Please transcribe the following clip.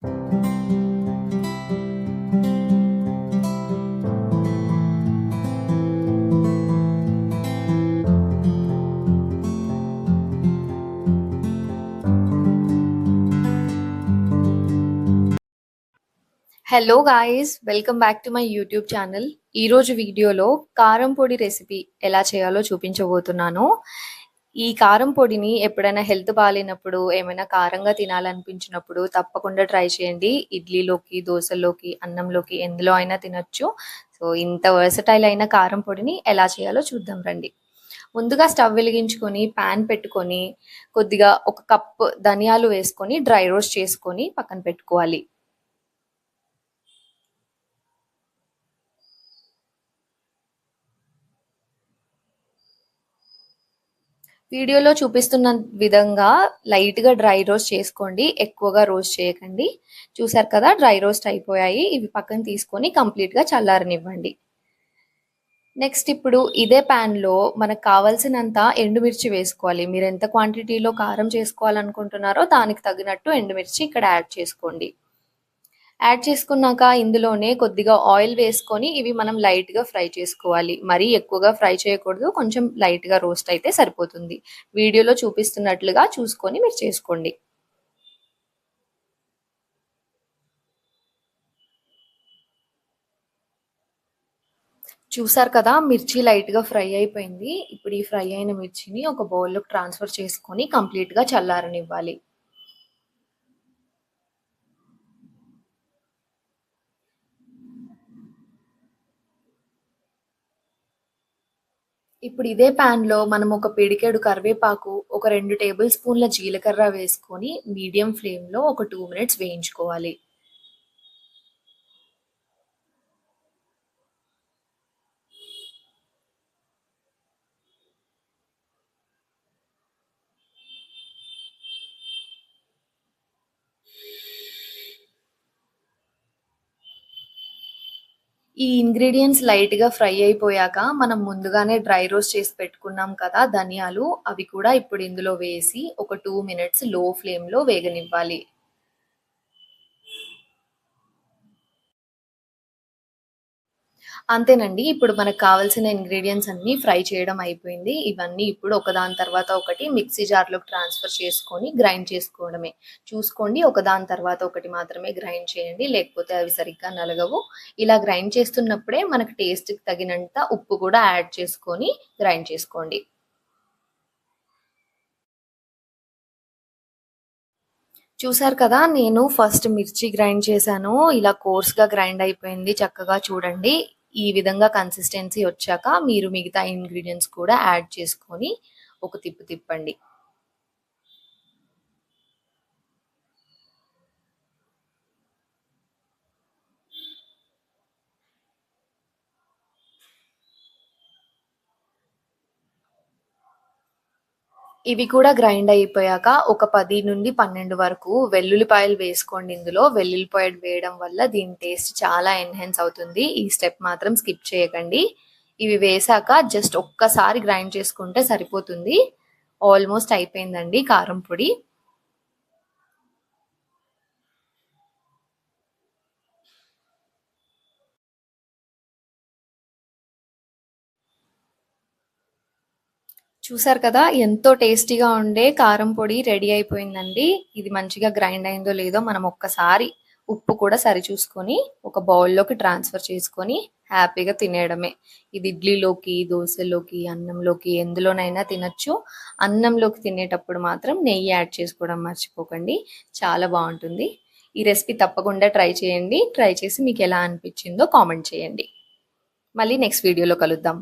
Hello guys, welcome back to my YouTube channel. ఈరోజు వీడియోలో కారం పొడి రెసిపీ ఎలా చేయాలో చూపించబోతున్నాను. ఈ కారం పొడిని ఎప్పుడైనా హెల్త్ బాగాలేనప్పుడు, ఏమైనా కారంగా తినాలనిపించినప్పుడు తప్పకుండా ట్రై చేయండి. ఇడ్లీలోకి, దోశల్లోకి, అన్నంలోకి ఎందులో అయినా తినొచ్చు. సో ఇంత వర్సటైల్ అయిన కారం పొడిని ఎలా చేయాలో చూద్దాం రండి. ముందుగా స్టవ్ వెలిగించుకొని ప్యాన్ పెట్టుకొని కొద్దిగా ఒక కప్ ధనియాలు వేసుకొని డ్రై రోస్ట్ చేసుకొని పక్కన పెట్టుకోవాలి. వీడియోలో చూపిస్తున్న విధంగా లైట్‌గా డ్రై రోస్ట్ చేసుకోండి. ఎక్కువగా రోస్ట్ చేయకండి. చూసారు కదా, డ్రై రోస్ట్ అయిపోయాయి. ఇవి పక్కన తీసుకొని కంప్లీట్‌గా చల్లారనివ్వండి. నెక్స్ట్ ఇప్పుడు ఇదే ప్యాన్‌లో మనకు కావాల్సినంత ఎండుమిర్చి వేసుకోవాలి. మీరు ఎంత క్వాంటిటీలో కారం చేసుకోవాలనుకుంటున్నారో దానికి తగినట్టు ఎండుమిర్చి ఇక్కడ యాడ్ చేసుకోండి. యాడ్ చేసుకున్నాక ఇందులోనే కొద్దిగా ఆయిల్ వేసుకొని ఇవి మనం లైట్‌గా ఫ్రై చేసుకోవాలి. మరీ ఎక్కువగా ఫ్రై చేయకూడదు. కొంచెం లైట్‌గా రోస్ట్ అయితే సరిపోతుంది. వీడియోలో చూపిస్తున్నట్లుగా చూసుకొని మీరు చేసుకోండి. చూసారు కదా, మిర్చి లైట్‌గా ఫ్రై అయిపోయింది. ఇప్పుడు ఈ ఫ్రై అయిన మిర్చిని ఒక బౌల్‌లోకి ట్రాన్స్‌ఫర్ చేసుకొని కంప్లీట్‌గా చల్లారనివ్వాలి. ఇప్పుడు ఇదే ప్యాన్‌లో మనం ఒక పిడికెడు కరివేపాకు, ఒక 2 టేబుల్ స్పూన్ల జీలకర్ర వేసుకొని మీడియం ఫ్లేమ్‌లో ఒక 2 మినిట్స్ వేయించుకోవాలి. ఈ ఇంగ్రీడియెంట్స్ లైట్‌గా ఫ్రై అయిపోయాక మనం ముందుగానే డ్రై రోస్ట్ చేసి పెట్టుకున్నాం కదా ధనియాలు, అవి కూడా ఇప్పుడు ఇందులో వేసి ఒక 2 మినిట్స్ లో ఫ్లేమ్‌లో వేగనివ్వాలి. అంతేనండి. ఇప్పుడు మనకు కావాల్సిన ఇంగ్రీడియెంట్స్ అన్నీ ఫ్రై చేయడం అయిపోయింది. ఇవన్నీ ఇప్పుడు ఒకదాని తర్వాత ఒకటి మిక్సీ జార్‌లోకి ట్రాన్స్‌ఫర్ చేసుకొని గ్రైండ్ చేసుకోవడమే. చూసుకోండి, ఒకదాని తర్వాత ఒకటి మాత్రమే గ్రైండ్ చేయండి. లేకపోతే అవి సరిగ్గా నలగవు. ఇలా గ్రైండ్ చేస్తున్నప్పుడే మనకు టేస్ట్‌కి తగినంత ఉప్పు కూడా యాడ్ చేసుకొని గ్రైండ్ చేసుకోండి. చూసారు కదా, నేను ఫస్ట్ మిర్చి గ్రైండ్ చేశాను. ఇలా కోర్స్‌గా గ్రైండ్ అయిపోయింది. చక్కగా చూడండి. ఈ విధంగా కన్సిస్టెన్సీ వచ్చాక మీరు మిగతా ఇంగ్రీడియెంట్స్ కూడా యాడ్ చేసుకొని ఒక తిప్పు తిప్పండి. ఇవి కూడా గ్రైండ్ అయిపోయాక ఒక 10-12 వరకు వెల్లుల్లిపాయలు వేసుకోండి ఇందులో. వెల్లుల్లిపాయలు వేయడం వల్ల దీని టేస్ట్ చాలా ఎన్హాన్స్ అవుతుంది. ఈ స్టెప్ మాత్రం స్కిప్ చేయకండి. ఇవి వేశాక జస్ట్ ఒక్కసారి గ్రైండ్ చేసుకుంటే సరిపోతుంది. ఆల్మోస్ట్ అయిపోయిందండి కారం పొడి. చూసారు కదా, ఎంతో టేస్టీగా ఉండే కారం పొడి రెడీ అయిపోయిందండి. ఇది మంచిగా గ్రైండ్ అయిందో లేదో మనం ఒక్కసారి ఉప్పు కూడా సరి చూసుకొని ఒక బౌల్లోకి ట్రాన్స్ఫర్ చేసుకొని హ్యాపీగా తినేయడమే. ఇది ఇడ్లీలోకి, దోశలోకి, అన్నంలోకి ఎందులోనైనా తినచ్చు. అన్నంలోకి తినేటప్పుడు మాత్రం నెయ్యి యాడ్ చేసుకోవడం మర్చిపోకండి. చాలా బాగుంటుంది. ఈ రెసిపీ తప్పకుండా ట్రై చేయండి. ట్రై చేసి మీకు ఎలా అనిపించిందో కామెంట్ చేయండి. మళ్ళీ నెక్స్ట్ వీడియోలో కలుద్దాం.